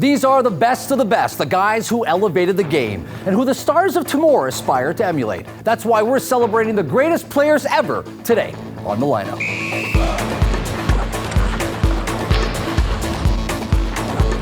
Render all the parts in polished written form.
These are the best of the best, the guys who elevated the game and who the stars of tomorrow aspire to emulate. That's why we're celebrating the greatest players ever today on The Lineup.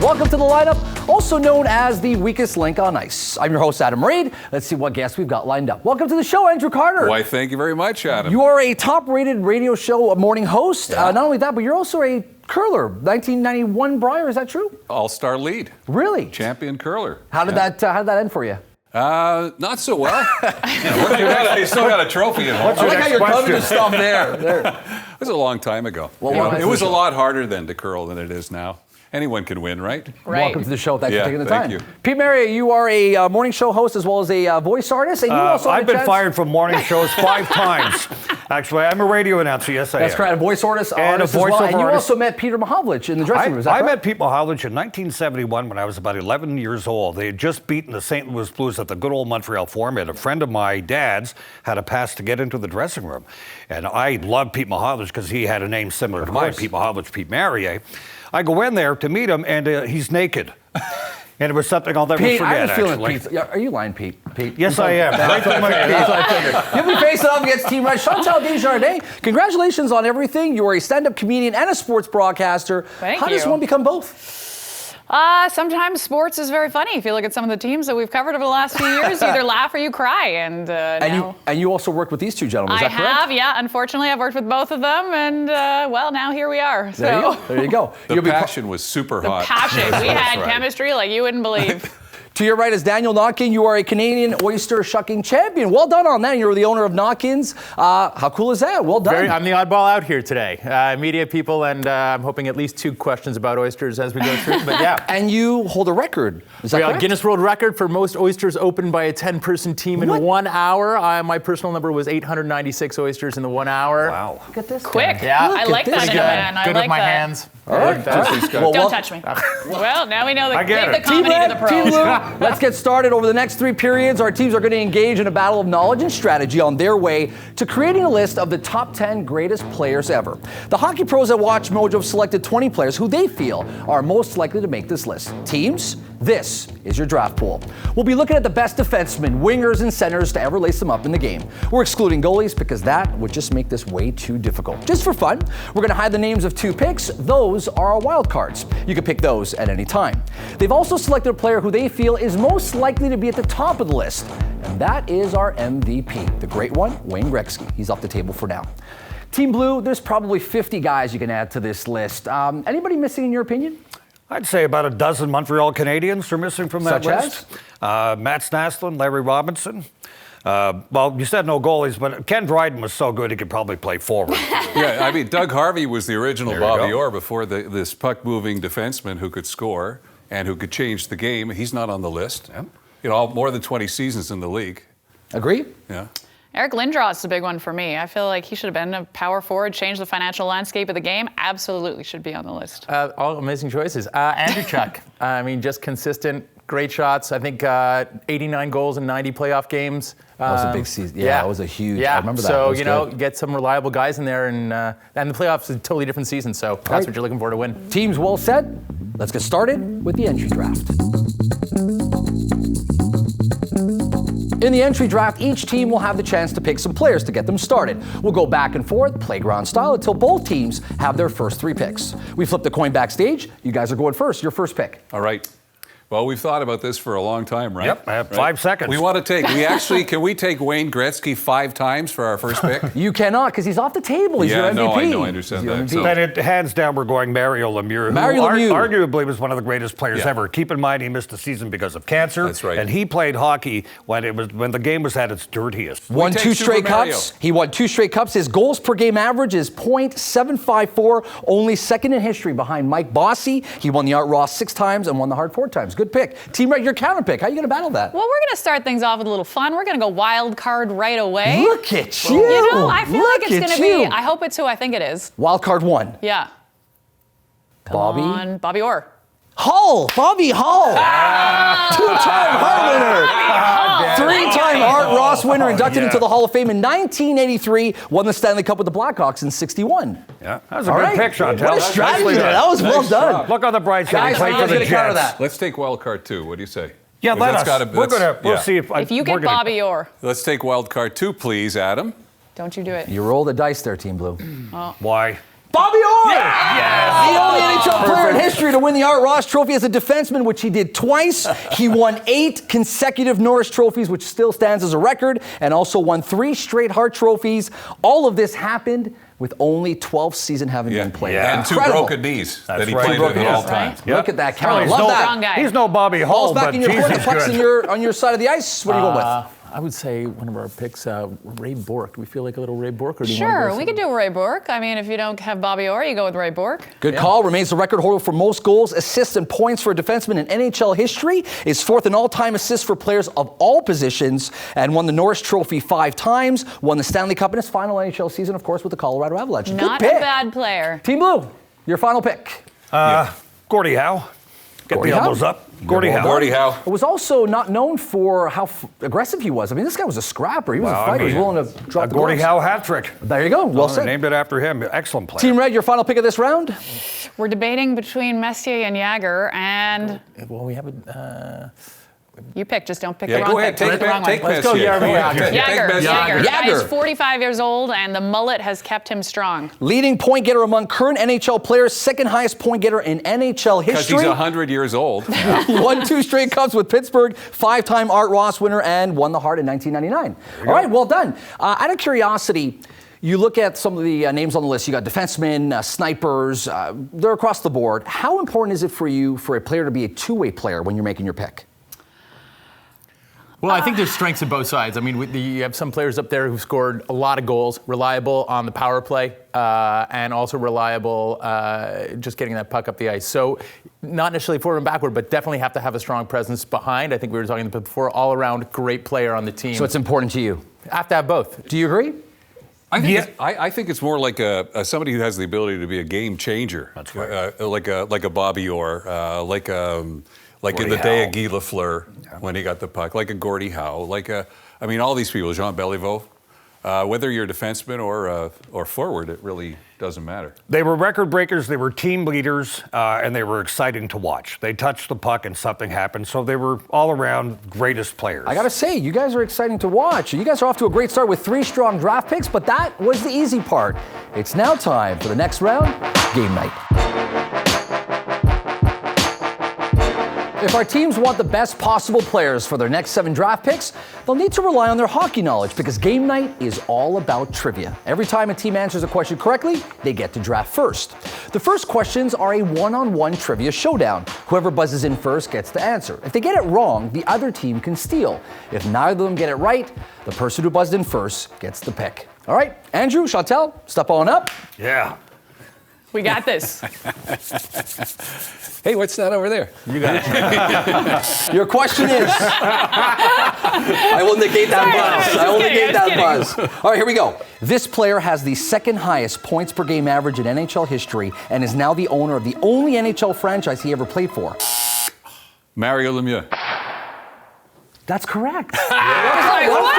Welcome to The Lineup, also known as the weakest link on ice. I'm your host, Adam Reid. Let's see what guests we've got lined up. Welcome to the show, Andrew Carter. Why, thank you very much, Adam. You are a top-rated radio show morning host. Yeah. Not only that, but you're also a curler, 1991 Brier. Is that true? All-star lead. Really? Champion curler. How did that end for you? Not so well. You still got a trophy at home. I like how you're covering the stuff there. It was a long time ago. It was a lot harder then to curl than it is now. Anyone can win, right? Welcome to the show. Thanks for taking the time. Thank you. Pete Maria, you are a morning show host as well as a voice artist. And you also I've been fired from morning shows 5 times. Actually, I'm a radio announcer. Yes, I am. That's correct. A voice artist and a as well. And you artist. also met Peter Mahovlich in the dressing room. Is that I correct? met Pete Mahovlich in 1971 when I was about 11 years old. They had just beaten the St. Louis Blues at the good old Montreal Forum, and a friend of my dad's had a pass to get into the dressing room. And I loved Pete Mahovlich because he had a name similar to mine, Pete Mahovlich, Pete Maria. I go in there to meet him, and he's naked. And it was something I'll never Pete, forget, I have a feeling actually. Are you lying, Pete? Yes, I am. Right to my That's what I figured. You'll be facing off against Team Red. Chantal Desjardins, congratulations on everything. You are a stand-up comedian and a sports broadcaster. Thank How you. does one become both? Sometimes sports is very funny. If you look at some of the teams that we've covered over the last few years, you either laugh or you cry. And you also worked with these two gentlemen, is that correct? I have, yeah. Unfortunately, I've worked with both of them, and now here we are. So. There you go. The passion was super hot. The passion. We had chemistry like you wouldn't believe. To your right is Daniel Notkin. You are a Canadian Oyster Shucking champion. Well done on that. You're the owner of Notkin's. How cool is that? Well done. I'm the oddball out here today. Media people, and I'm hoping at least 2 questions about oysters as we go through. But yeah. And you hold a record. Is that correct? Guinness World Record for most oysters opened by a 10-person team in 1 hour. My personal number was 896 oysters in the 1 hour. Wow. Look at this. Quick. Yeah. I like that in a man. Good with my hands. All right. Don't touch me. Well, now we know that get the it. comedy to the Team pros. Blue, let's get started. Over the next 3 periods, our teams are going to engage in a battle of knowledge and strategy on their way to creating a list of the top 10 greatest players ever. The hockey pros at WatchMojo have selected 20 players who they feel are most likely to make this list. Teams, this is your draft pool. We'll be looking at the best defensemen, wingers, and centers to ever lace them up in the game. We're excluding goalies because that would just make this way too difficult. Just for fun, we're going to hide the names of 2 picks. Those are our wild cards. You can pick those at any time. They've also selected a player who they feel is most likely to be at the top of the list, and that is our MVP, the great one, Wayne Gretzky. He's off the table for now. Team Blue, there's probably 50 guys you can add to this list. Anybody missing in your opinion? I'd say about a dozen Montreal Canadiens are missing from that Such list. Matt Snaslin, Larry Robinson. Well, you said no goalies, but Ken Dryden was so good he could probably play forward. Yeah, I mean, Doug Harvey was the original Bobby Orr before this puck-moving defenseman who could score and who could change the game. He's not on the list. Yeah. You know, more than 20 seasons in the league. Agree? Yeah. Eric Lindros is a big one for me. I feel like he should have been a power forward, changed the financial landscape of the game. Absolutely should be on the list. All amazing choices. Andrew Chuck. I mean, just consistent, great shots. I think 89 goals in 90 playoff games. That was a big season. Yeah, it was a huge. Yeah, I remember that. So, Good. get some reliable guys in there, and the playoffs is a totally different season, so that's what you're looking for to win. Teams well set. Let's get started with the entry draft. In the entry draft, each team will have the chance to pick some players to get them started. We'll go back and forth, playground style, until both teams have their first 3 picks. We flip the coin backstage. You guys are going first. Your first pick. All right. Well, we've thought about this for a long time, right? Yep, I have 5 seconds. We want to can we take Wayne Gretzky 5 times for our first pick? You cannot, because he's off the table. He's your MVP. No, I know, I understand that. So. Then hands down, we're going Mario Lemieux, Mario Lemieux. Arguably was one of the greatest players ever. Keep in mind, he missed the season because of cancer. That's right. And he played hockey when the game was at its dirtiest. Won 2 straight Mario. cups. He won 2 straight cups. His goals per game average is .754, only second in history behind Mike Bossy. He won the Art Ross 6 times and won the Hart 4 times. Good pick. Team Red, your counter pick. How are you going to battle that? Well, we're going to start things off with a little fun. We're going to go wild card right away. Look at you. You know, I feel like it's going to be, you. I hope it's who I think it is. Wild card 1. Yeah. Bobby. Come on, Bobby Orr. Hull. Bobby Hull. Two-time Hart winner. Three-time Art Ross winner, inducted into the Hall of Fame in 1983. Won the Stanley Cup with the Blackhawks in 61. Yeah, that was a good pick, Chantal. What a strategy there. That was well done. Look on the bright side. Guys, Play I'm for the going to counter Jets. that. Let's take wild card 2. What do you say? Yeah, let us. We'll see If you get Bobby Orr, Let's take wild card 2, please, Adam. don't you do it. You roll the dice there, Team Blue. Why? Bobby Orr! The only NHL player in history to win the Art Ross Trophy as a defenseman, which he did twice. He won 8 consecutive Norris trophies, which still stands as a record, and also won 3 straight Hart trophies. All of this happened with only 12 seasons having been played. Yeah. And 2 broken knees that he played with at all times. Yep. Look at that count. Well, Love that. Strong guy. He's no Bobby Ball's Hull, back but in your geez, court. The he's puck's good. on your side of the ice. What are you going with? I would say one of our picks, Ray Bourque. Do we feel like a little Ray Bourque? Or do you want to Sure, go we could do Ray Bourque. I mean, if you don't have Bobby Orr, you go with Ray Bourque. Good call. Remains the record holder for most goals, assists, and points for a defenseman in NHL history. Is 4th in all-time assists for players of all positions, and won the Norris Trophy 5 times. Won the Stanley Cup in his final NHL season, of course, with the Colorado Avalanche. Not Good a pick. bad player. Team Blue, your final pick. Gordie Howe. Get Gordie the Howe? elbows up. Gordie Howe. Gordie Howe. Was also not known for how aggressive he was. I mean, this guy was a scrapper. He was a fighter. He was willing to drop the Gordie gloves. Howe hat trick. There you go. Well said. Named it after him. Excellent player. Team Red, your final pick of this round? We're debating between Messier and Jagger, and Well, we have a. you pick. Just don't pick Yeah, the wrong go ahead. pick. Pick the wrong one. Let's go, Messier. Jagger. Jagger. Jagger. The guy is 45 years old, and the mullet has kept him strong. Leading point getter among current NHL players, second highest point getter in NHL Because history. he's 100 years old. Won 2 straight cups with Pittsburgh, 5-time Art Ross winner, and won the Hart in 1999. All right, well done. Out of curiosity, you look at some of the names on the list. You got defensemen, snipers. They're across the board. How important is it for you for a player to be a two-way player when you're making your pick? Well, I think there's strengths in both sides. I mean, you have some players up there who've scored a lot of goals, reliable on the power play, and also reliable just getting that puck up the ice. So not necessarily forward and backward, but definitely have to have a strong presence behind. I think we were talking about before, all-around great player on the team. So it's important to you. Have to have both. Do you agree? I think it's more like somebody who has the ability to be a game changer. That's right. Like a Bobby Orr, like in the Gordie day Howe. of Guy Lafleur when he got the puck, like a Gordie Howe, I mean, all these people, Jean Beliveau. Whether you're a defenseman or forward, it really doesn't matter. They were record breakers, they were team leaders, and they were exciting to watch. They touched the puck and something happened, so they were all-around greatest players. I got to say, you guys are exciting to watch. You guys are off to a great start with 3 strong draft picks, but that was the easy part. It's now time for the next round, Game Night. If our teams want the best possible players for their next 7 draft picks, they'll need to rely on their hockey knowledge because Game Night is all about trivia. Every time a team answers a question correctly, they get to draft first. The first questions are a one-on-one trivia showdown. Whoever buzzes in first gets to answer. If they get it wrong, the other team can steal. If neither of them get it right, the person who buzzed in first gets the pick. All right, Andrew, Chantal, step on up. Yeah. We got this. Hey, what's that over there? You got it. Your question is. I will negate that buzz. just I will kidding, negate I that was buzz. All right, here we go. This player has the second highest points per game average in NHL history and is now the owner of the only NHL franchise he ever played for. Mario Lemieux. That's correct. What?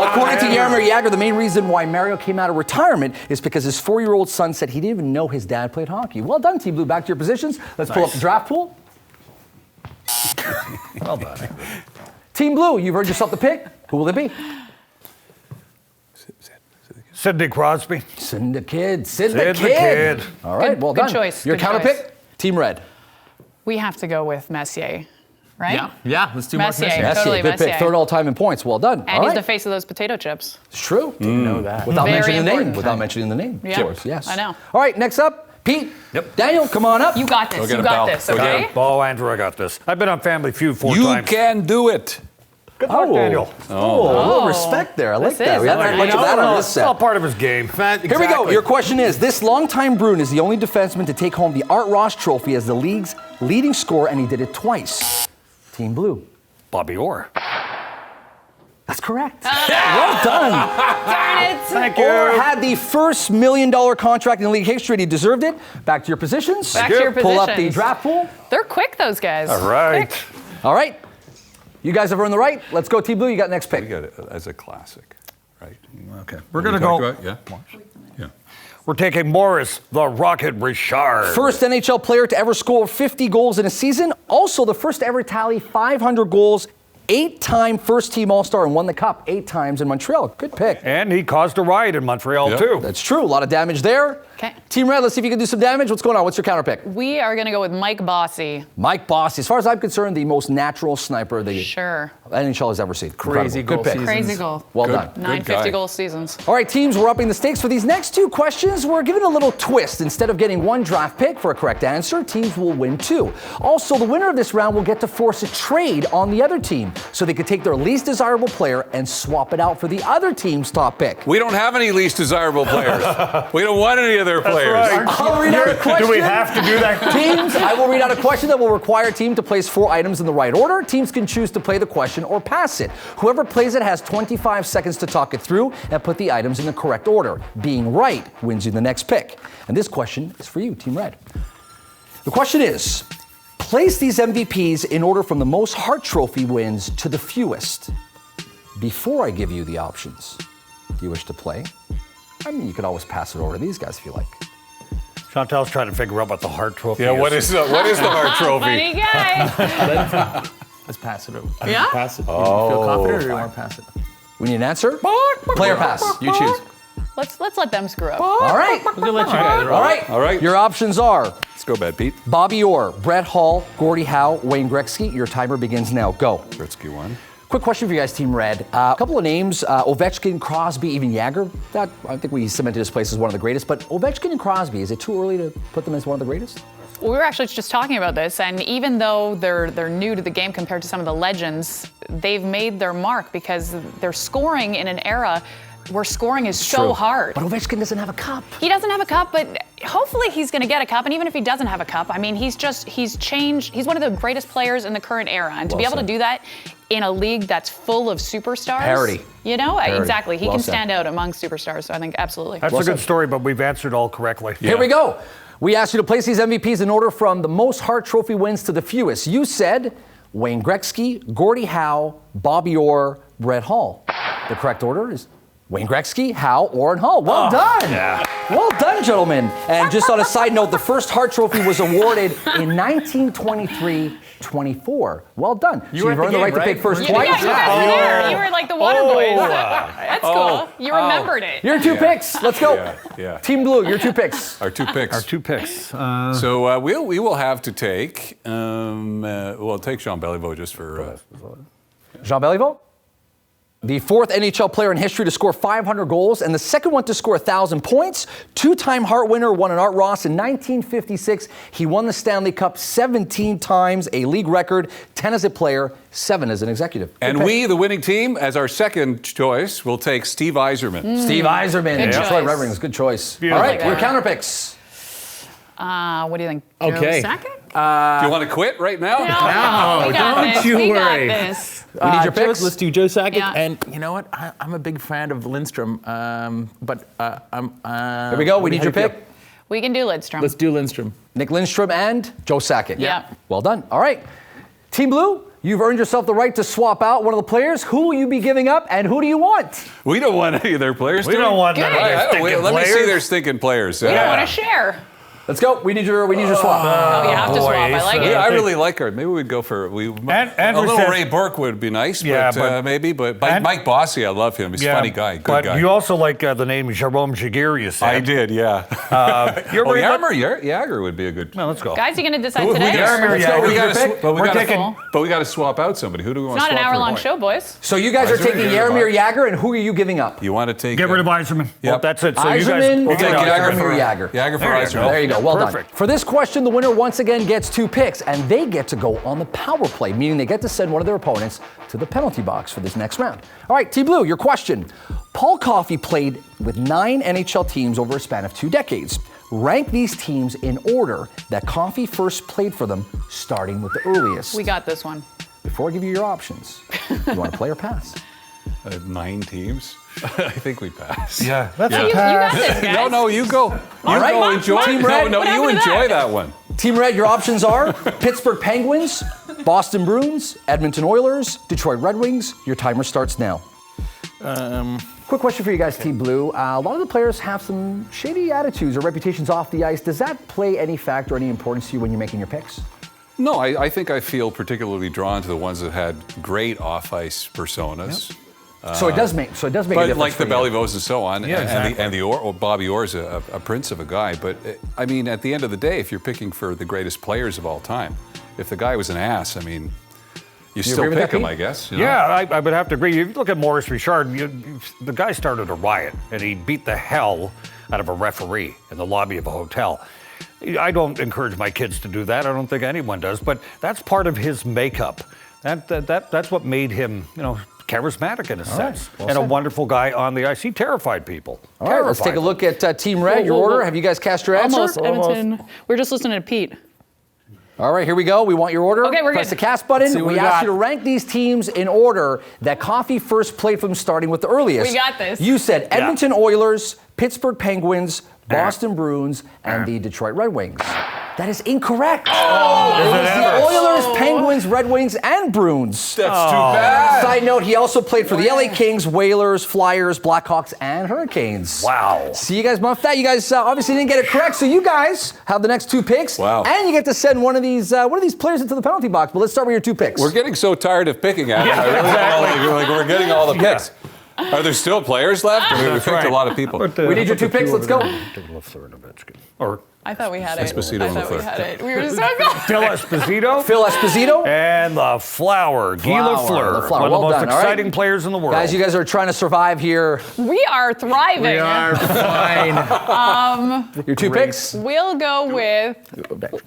According to Jaromir Jagr, the main reason why Mario came out of retirement is because his 4-year-old son said he didn't even know his dad played hockey. Well done, Team Blue. Back to your positions. Let's pull up the draft pool. Well done. Team Blue, you've heard yourself the pick. Who will it be? Sidney Crosby. Sid the Kid. All right, Good- well good done. choice, Your good counter choice. pick? Team Red. We have to go with Messier, right? Yeah, let's do Messier. Mark Messier. Totally good pick. Messier. Third all-time in points. Well done. And all he's right. the face of those potato chips. It's true. Didn't know that. Without Very mentioning the name. important. Without mentioning the name. Yeah, Of course, yes. I know. All right, next up, Pete. Yep. Daniel, come on up. You got this. Go get You him, got pal. this, Go get okay? him. Oh, Andrew, I got this. I've been on Family Feud 4 You times. can do it. Good luck, Daniel. Oh, a little respect there. I like This that. is- We haven't had much of that on this It's all set. part of his game. Here we go. Your question is, this longtime Bruin is the only defenseman to take home the Art Ross Trophy as the league's leading scorer, and he did it twice. Team Blue. Bobby Orr. That's correct. Well done. Darn it. Thank you. Or had the first $1 million contract in league history, and he deserved it. Back to your positions. Back to your Pull up the positions. draft pool. They're quick, those guys. All right. Quick. All right. You guys have earned the right. Let's go, Team Blue. You got next pick. We got it as a classic, right? Okay. We're going to go. Yeah. We're taking Morris, the Rocket Richard. First NHL player to ever score 50 goals in a season. Also the first to ever tally 500 goals. 8-time first-team All-Star and won the Cup 8 times in Montreal. Good pick. And he caused a riot in Montreal, Yep. too. That's true. A lot of damage there. Okay. Team Red, let's see if you can do some damage. What's going on? What's your counter pick? We are going to go with Mike Bossy. Mike Bossy. As far as I'm concerned, the most natural sniper the Sure. NHL has ever seen. Crazy Incredible. goal Good pick. season. Crazy goal. Well Good. done. 950 guy. goal seasons. All right, teams, we're upping the stakes for these next 2 questions. We're giving a little twist. Instead of getting 1 draft pick for a correct answer, teams will win 2. Also, the winner of this round will get to force a trade on the other team, so they could take their least desirable player and swap it out for the other team's top pick. We don't have any least desirable players. We don't want any of their players. I'll read out a question. Do we have to do that? Teams, I will read out a question that will require a team to place 4 items in the right order. Teams can choose to play the question or pass it. Whoever plays it has 25 seconds to talk it through and put the items in the correct order. Being right wins you the next pick. And this question is for you, Team Red. The question is, place these MVPs in order from the most Hart Trophy wins to the fewest. Before I give you the options, do you wish to play? I mean, you could always pass it over to these guys if you like. Chantal's trying to figure out what the Hart Trophy Yeah, is. what is the Hart Trophy? Funny guy. Let's pass it over. Yeah? Pass it. You feel confident, or do you want to pass it? We need an answer? Play or pass? You choose. Let's let them screw up. All right. We're gonna let you guys roll. All right. All right. Your options are Let's go, Bad Pete. Bobby Orr, Brett Hall, Gordie Howe, Wayne Gretzky. Your timer begins now. Go. Gretzky won. Quick question for you guys, Team Red. A couple of names, Ovechkin, Crosby, even Jagger. That, I think we cemented his place as one of the greatest. But Ovechkin and Crosby, is it too early to put them as one of the greatest? We were actually just talking about this, and even though they're new to the game compared to some of the legends, they've made their mark because they're scoring in an era where scoring is so hard. But Ovechkin doesn't have a cup. He doesn't have a cup, but hopefully he's going to get a cup. And even if he doesn't have a cup, I mean, he's changed. He's one of the greatest players in the current era. And to be able to do that in a league that's full of superstars. Parity. You know, Parity. exactly. He Well can said. stand out among superstars. So I think absolutely. That's a good story, but we've answered all correctly. Here we go. We asked you to place these MVPs in order from the most Hart Trophy wins to the fewest. You said Wayne Gretzky, Gordie Howe, Bobby Orr, Brett Hall. The correct order is Wayne Gretzky, Howe, Orr, and Hall. Well done. yeah. Well done, gentlemen. And just on a side note, the first Hart Trophy was awarded in 1923-24. Well done. You So were you've at the earned the right game, to pick right? first Yeah, twice. you guys were there. You were like the water boys. That's cool. You remembered it. Your 2 picks. Let's go. Yeah. Team Blue, your 2 picks. Our 2 picks. Our 2 picks. So we will have to take we'll take Jean Beliveau just for Jean Beliveau, the 4th NHL player in history to score 500 goals and the 2nd one to score 1,000 points. 2-time Hart winner, won an Art Ross in 1956. He won the Stanley Cup 17 times, a league record, 10 as a player, 7 as an executive. And we, the winning team, as our second choice, will take Steve Yzerman. Steve Yzerman, Good Detroit choice. Red Wings, good choice. Beautiful. All right, your Yeah. counter picks. What do you think? Okay. Joe Sakic? Do you want to quit right now? No, we got don't this. you we worry. Got this. We need your picks. Let's do Joe Sakic. Yeah. And you know what? I'm a big fan of Lindstrom. But I'm. Here we go, we need your pick. We can do Lidstrom. Let's do Lindstrom. Nick Lindstrom and Joe Sakic. Yeah. Well done. All right. Team Blue, you've earned yourself the right to swap out one of the players. Who will you be giving up and who do you want? We don't want any of their players. We do don't want none of Good. their Let stinking me see players. their stinking players. I want to share. Let's go. We need your swap. Oh, you have to swap. I like it. Yeah, I really like her. Maybe we'd go for a little said- Ray Burke would be nice, Yeah, but maybe. But Mike Bossy, I love him. He's a funny guy, good but guy. you also like the name Jerome Jagir, you said. I did, yeah. You're worried about- Yarmer Jagger would be a good. No, let's go. Guys, you going to decide Who- who today? gets- Yarmer let's go. Jagger. We gotta Your pick? sw- but we We're gotta- taking- But we got to swap out somebody. Who do we want It's to not swap an for? hour-long show, boys. So you guys are taking Jaromir Jagr, and who are you giving up? You want to take? Get rid of Yzerman. Yep. Well, that's it. So you guys Yzerman we'll or take Jagger Jaromir Jagr? Jagger for There you Yzerman. go. There you go. Well Perfect. done. For this question, the winner once again gets 2 picks, and they get to go on the power play, meaning they get to send one of their opponents to the penalty box for this next round. All right, Team Blue, your question. Paul Coffey played with 9 NHL teams over a span of 2 decades. Rank these teams in order that Coffey first played for them, starting with the earliest. We got this one. Before I give you your options, you want to play or pass? 9 teams. I think we pass. Yeah, that's You got this, guys. No, you go. All right. Go enjoy. Team Red, No, what you happened to enjoy that? that one. Team Red, your options are Pittsburgh Penguins, Boston Bruins, Edmonton Oilers, Detroit Red Wings. Your timer starts now. Quick question for you guys, Team Blue. A lot of the players have some shady attitudes or reputations off the ice. Does that play any factor, any importance to you when you're making your picks? No, I think I feel particularly drawn to the ones that had great off-ice personas. So it does make a difference. But like for the you. Bellevos and so on, and Bobby Orr's a prince of a guy. But I mean, at the end of the day, if you're picking for the greatest players of all time, if the guy was an ass, I mean, you still agree with pick that, him, Pete? I guess. You know? Yeah, I would have to agree. You look at Maurice Richard, the guy started a riot, and he beat the hell out of a referee in the lobby of a hotel. I don't encourage my kids to do that. I don't think anyone does, but that's part of his makeup. That's what made him, charismatic in a sense, well and a said. wonderful guy on the ice. He terrified people. All right, let's take a look at Team Red, your order. Have you guys cast your answer? Almost, Edmonton. We're just listening to Pete. All right, here we go. We want your order. Okay, we're Press good. the cast button. See what We we ask got. you to rank these teams in order that Coffee first played from, starting with the earliest. We got this. You said Edmonton Oilers, Pittsburgh Penguins, Boston Bruins, and the Detroit Red Wings. That is incorrect. It was the Oilers, Penguins, Red Wings, and Bruins. That's too bad. Side note, he also played for the LA Kings, Whalers, Flyers, Blackhawks, and Hurricanes. Wow. See, you guys muffed that. You guys obviously didn't get it correct, so you guys have the next 2 picks. Wow. And you get to send one of these players into the penalty box. But let's start with your 2 picks. We're getting so tired of picking at it. I really like we're getting all the picks. Are there still players left? I mean, we picked a lot of people. We need your 2 picks. Let's go. Take a left third of Ovechkin. Or I thought we had it. Esposito I on the thought we third. had it. We were so close. Phil Esposito. Phil Esposito. And the Flower, Guy Flower, Lafleur, Lafleur. one of Well the most done, all right. exciting players in the world. Guys, you guys are trying to survive here. We are thriving. We are fine. Your 2 picks. We'll go with.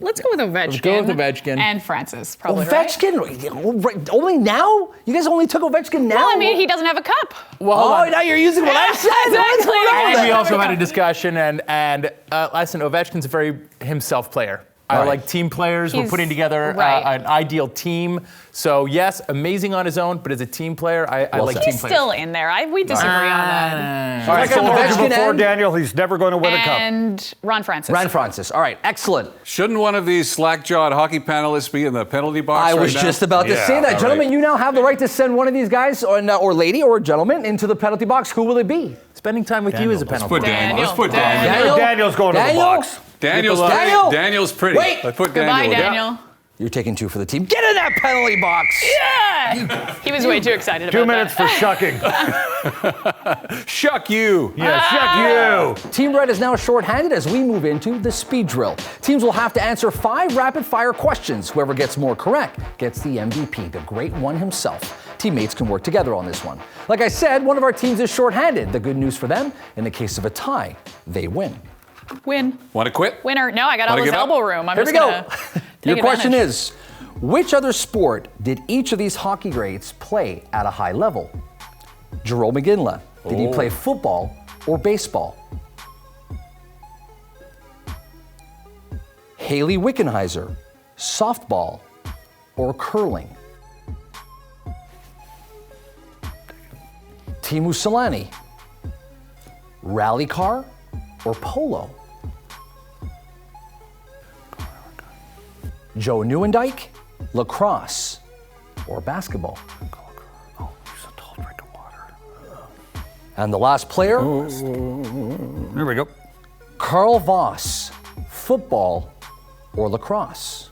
Let's go with Ovechkin. go with Ovechkin. And Francis, probably. Right? Ovechkin? Only now? You guys only took Ovechkin now? Well, I mean, he doesn't have a cup. Well, hold on. now you're using what I said. What's going on with And we that? also had a discussion, and listen, Ovechkin's a very himself player. I Right. like team players. We're He's- putting together right. an ideal team. So yes, amazing on his own, but as a team player, I like said. team He's players. still in there. We disagree on that. All right, Like I so told you Ovechkin before, and Daniel, he's never going to win a cup. And Ron Francis. Ron Francis. All right, excellent. Shouldn't one of these slack-jawed hockey panelists be in the penalty box I right was now? just about to Yeah, say that. all Gentlemen, right. you now have the right to send one of these guys, or lady, or gentleman, into the penalty box. Who will it be? Spending time with you is a Let's penalty. put Daniel. Let's put Daniel. Daniel? Daniel's going to the Daniel? box. Daniel? Daniel's pretty. Wait. Let's put Goodbye, Daniel. Daniel. You're taking 2 for the team. Get in that penalty box. Yeah. He was way too excited about 2 minutes that. for shucking. Shuck you. Yeah, shuck you. Team Red is now shorthanded as we move into the speed drill. Teams will have to answer 5 rapid-fire questions. Whoever gets more correct gets the MVP, the great one himself. Teammates can work together on this one. Like I said, one of our teams is shorthanded. The good news for them, in the case of a tie, they win. Win. Want to quit? Winner. No, I got all Wanna this give up? elbow room. I'm Here just we go. gonna Your take question advantage. is, which other sport did each of these hockey greats play at a high level? Jerome McGinley, did he play football or baseball? Haley Wickenheiser, softball or curling? Timu Solani, rally car or polo? Joe Nieuwendyk, lacrosse or basketball? Oh, he's a tall drink of water. And the last player, Here we go. Carl Voss, football or lacrosse?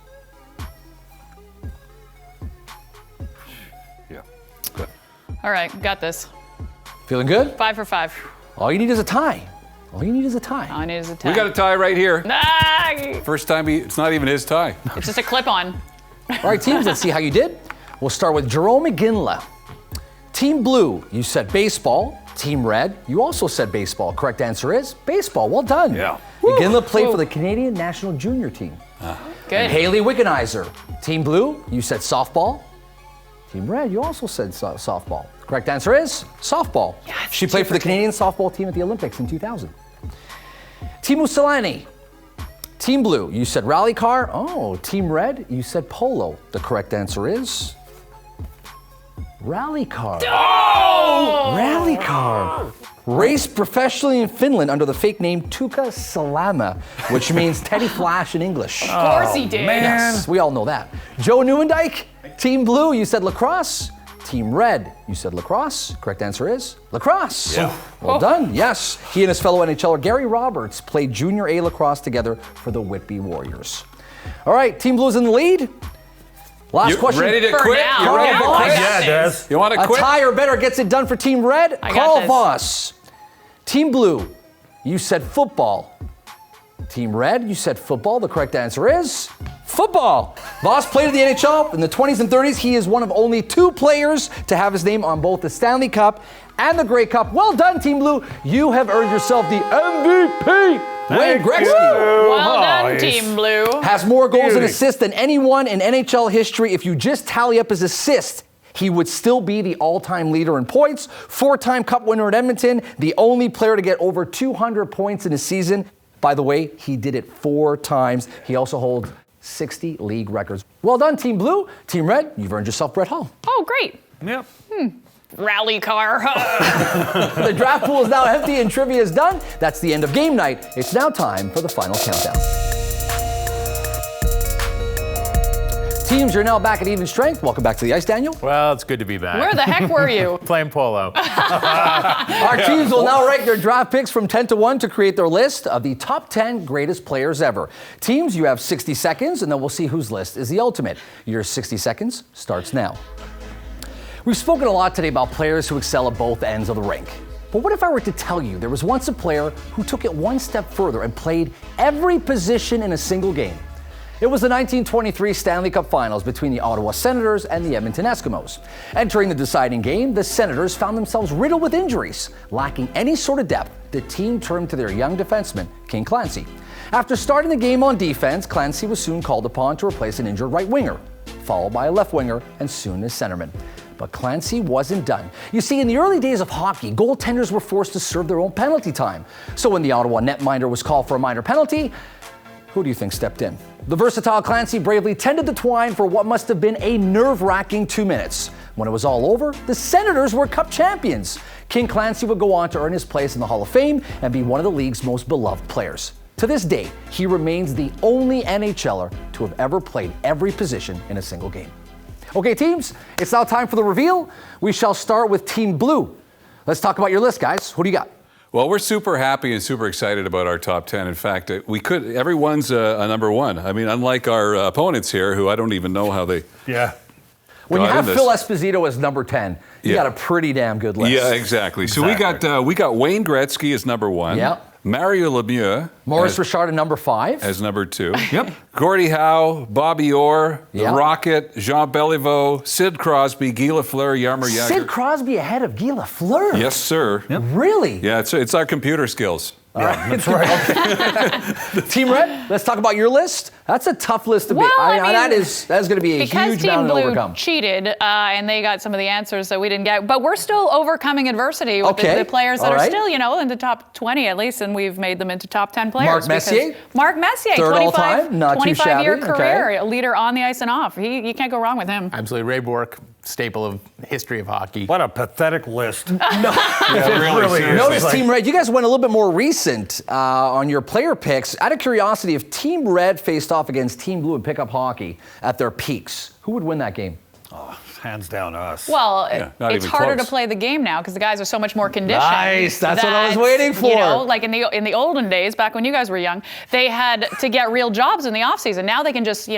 Yeah, good. All right, got this. Feeling good? 5 for 5. All you need is a tie. All you need is a tie. All I need is a 10. We got a tie right here. Ah, First time it's not even his tie. it's just a clip-on. All right, teams, let's see how you did. We'll start with Jerome McGinley. Team Blue, you said baseball. Team Red, you also said baseball. Correct answer is baseball. Well done. Yeah. McGinley played for the Canadian national junior team. Good. Haley Wickenheiser. Team Blue, you said softball. Team Red, you also said softball. Correct answer is softball. Yes, She played for the Canadian softball team at the Olympics in 2000. Timu Solani. Team Blue, you said rally car. Oh, Team Red, you said polo. The correct answer is rally car. Oh, Rally car. Raced professionally in Finland under the fake name Tukka Salama, which means Teddy Flash in English. Of course he did. Man. Yes, we all know that. Joe Newendijk, Team Blue, you said lacrosse. Team Red, you said lacrosse. Correct answer is lacrosse. Yeah. Well done, yes. He and his fellow NHLer Gary Roberts played Junior A lacrosse together for the Whitby Warriors. All right, Team Blue's in the lead. Last You question. ready to For quit? now. You ready to Yeah, quit? Yeah, Des. You want to A quit? tie or better gets it done for Team Red. I got Carl this. Voss. Team Blue, you said football. Team Red, you said football. The correct answer is football. Voss played in the NHL in the 20s and 30s. He is one of only 2 players to have his name on both the Stanley Cup and the Grey Cup. Well done, Team Blue. You have earned yourself the MVP. Wayne Gretzky Well done, Nice. Team Blue. has more goals and assists than anyone in NHL history. If you just tally up his assists, he would still be the all-time leader in points. 4-time Cup winner at Edmonton, the only player to get over 200 points in a season. By the way, he did it 4 times. He also holds 60 league records. Well done, Team Blue. Team Red, you've earned yourself Brett Hall. Oh, great. Yep. Rally car. The draft pool is now empty and trivia is done. That's the end of game night. It's now time for the final countdown. Teams, you're now back at even strength. Welcome back to the ice, Daniel. Well, it's good to be back. Where the heck were you? Playing polo. Our teams will now rank their draft picks from 10 to 1 to create their list of the top 10 greatest players ever. Teams, you have 60 seconds, and then we'll see whose list is the ultimate. Your 60 seconds starts now. We've spoken a lot today about players who excel at both ends of the rink. But what if I were to tell you there was once a player who took it one step further and played every position in a single game? It was the 1923 Stanley Cup Finals between the Ottawa Senators and the Edmonton Eskimos. Entering the deciding game, the Senators found themselves riddled with injuries. Lacking any sort of depth, the team turned to their young defenseman, King Clancy. After starting the game on defense, Clancy was soon called upon to replace an injured right winger, followed by a left winger, and soon a centerman. But Clancy wasn't done. You see, in the early days of hockey, goaltenders were forced to serve their own penalty time. So when the Ottawa netminder was called for a minor penalty, who do you think stepped in? The versatile Clancy bravely tended the twine for what must have been a nerve-wracking 2 minutes. When it was all over, the Senators were Cup champions. King Clancy would go on to earn his place in the Hall of Fame and be one of the league's most beloved players. To this day, he remains the only NHLer to have ever played every position in a single game. Okay, teams, it's now time for the reveal. We shall start with Team Blue. Let's talk about your list, guys. Who do you got? Well, we're super happy and super excited about our top 10. In fact, everyone's a number 1. I mean, unlike our opponents here, who I don't even know how they... Yeah. When you got have in Phil this. Esposito as number 10, you Yeah. got a pretty damn good list. Yeah, exactly. So we got Wayne Gretzky as number 1. Yeah. Mario Lemieux Maurice as, Richard at number 5. as number 2. Yep. Gordie Howe, Bobby Orr, Yeah. The Rocket, Jean Beliveau, Sid Crosby, Guy Lafleur, Yarmer Yager. Sid Crosby ahead of Guy Lafleur. Yes, sir. Really? Yeah, it's our computer skills. That's right. Team Red, let's talk about your list. That's a tough list to be. Well, I mean, that's going to be a Because huge Team mountain to Blue overcome. cheated and they got some of the answers that we didn't get, but we're still overcoming adversity with Okay. the players that All are right. still, in the top 20 at least, and we've made them into top 10 players. Mark because Messier? Mark Messier, Third all time, not too 25-year shabby, career, okay. a leader on the ice and off. You can't go wrong with him. Absolutely. Ray Bourque, staple of history of hockey. What a pathetic list. really, seriously. Notice Team Red, you guys went a little bit more recent on your player picks. Out of curiosity, if Team Red faced off against Team Blue in pickup hockey at their peaks, who would win that game? Hands down us. Well, not it's even harder close. to play the game now because the guys are so much more conditioned. Nice, that's what I was waiting for. Like in the olden days, back when you guys were young, they had to get real jobs in the off season. Now they can just,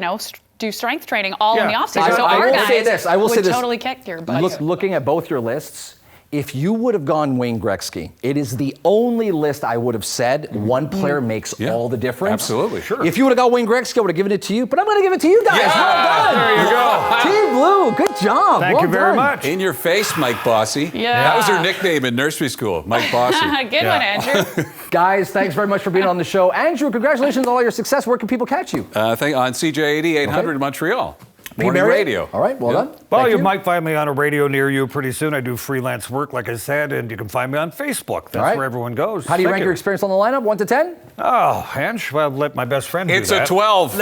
do strength training all in the Yeah. off season. So I our will guys say this, I will would say this. totally kick your butt. Looking at both your lists, if you would have gone Wayne Gretzky, it is the only list I would have said one player makes Yeah, all the difference. absolutely. Sure. If you would have got Wayne Gretzky, I would have given it to you, but I'm going to give it to you guys. Well done. There you go. Team Blue, good job. Thank Well you very done. much. In your face, Mike Bossy. Yeah. That was her nickname in nursery school, Mike Bossy. Good one, Andrew. Guys, thanks very much for being on the show. Andrew, congratulations on all your success. Where can people catch you? On CJ80 800 Montreal. Morning Mary? radio. All right, well Yeah. done. Well, Thank you might find me on a radio near you pretty soon. I do freelance work, like I said, and you can find me on Facebook. That's All right. where everyone goes. How do you Thank rank your experience on the lineup, 1 to 10? Oh, Hench, well, let my best friend It's do a that. 12.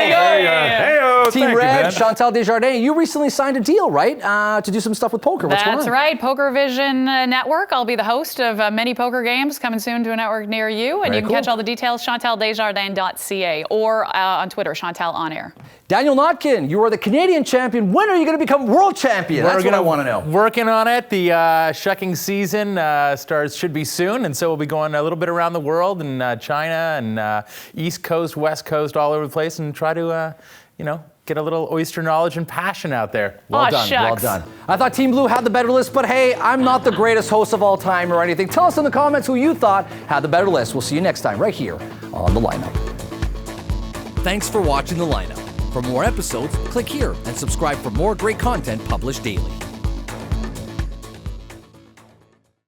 Hey-o, Team thank you, Red, Chantal Desjardins, you recently signed a deal, right, to do some stuff with poker. What's going on? That's right, Poker Vision Network. I'll be the host of many poker games coming soon to a network near you, and Very you can cool. catch all the details, ChantalDesjardins.ca, or on Twitter, Chantal On Air. Daniel Notkin, you are the Canadian champion. When are you going to become world champion? That's what I want to know. Working on it. The Shucking season should be soon, and so we'll be going a little bit around the world, in China and East Coast, West Coast, all over the place, and try to, get a little Oyster knowledge and passion out there. Well done, well done. I thought Team Blue had the better list, but hey, I'm not the greatest host of all time or anything. Tell us in the comments who you thought had the better list. We'll see you next time right here on The Lineup. Thanks for watching The Lineup. For more episodes, click here and subscribe for more great content published daily.